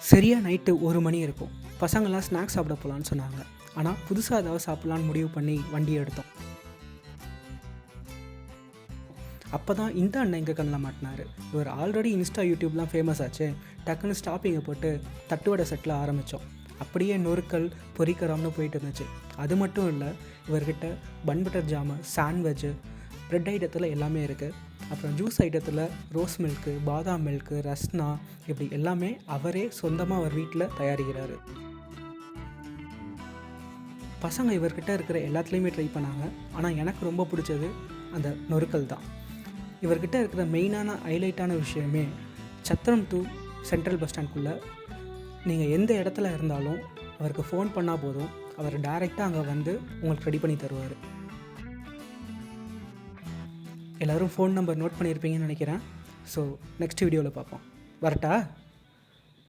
சரியாக நைட்டு 1 மணி இருக்கும். பசங்கள்லாம் ஸ்நாக்ஸ் சாப்பிட போகலான்னு சொன்னாங்க. ஆனால் புதுசாக ஏதாவது சாப்பிட்லான்னு முடிவு பண்ணி வண்டியை எடுத்தோம். அப்போ தான் இந்த அண்ணன் எங்கள் கண்ணில் மாட்டினார். இவர் ஆல்ரெடி இன்ஸ்டா யூடியூப்லாம் ஃபேமஸ் ஆச்சு. டக்குன்னு ஸ்டாப்பிங்கை போட்டு தட்டுவடை செட்டில் ஆரம்பித்தோம். அப்படியே நொறுக்கல் பொரிக்கராம்னு போயிட்டு இருந்துச்சு. அது மட்டும் இல்லை, இவர்கிட்ட bun butter jam, sandwich, bread ஐட்டத்தில் எல்லாமே இருக்குது. அப்புறம் ஜூஸ் ஐட்டத்தில் rose milk, badam milk, Rasna, இப்படி எல்லாமே அவரே சொந்தமாக அவர் வீட்டில் தயாரிக்கிறாரு. பசங்க இவர்கிட்ட இருக்கிற எல்லாத்துலேயுமே ட்ரை பண்ணாங்க. ஆனால் எனக்கு ரொம்ப பிடிச்சது அந்த நொறுக்கல் தான். இவர்கிட்ட இருக்கிற மெயினான ஹைலைட்டான விஷயமே, சத்திரம் டு சென்ட்ரல் பஸ் ஸ்டாண்ட்குள்ளே நீங்கள் எந்த இடத்துல இருந்தாலும் அவருக்கு ஃபோன் பண்ணால் போதும், அவர் டைரெக்டாக அங்கே வந்து உங்களுக்கு ரெடி பண்ணி தருவார். எல்லோரும் ஃபோன் நம்பர் நோட் பண்ணியிருப்பீங்கன்னு நினைக்கிறேன். ஸோ நெக்ஸ்ட் வீடியோவில் பார்ப்போம். வரட்டா?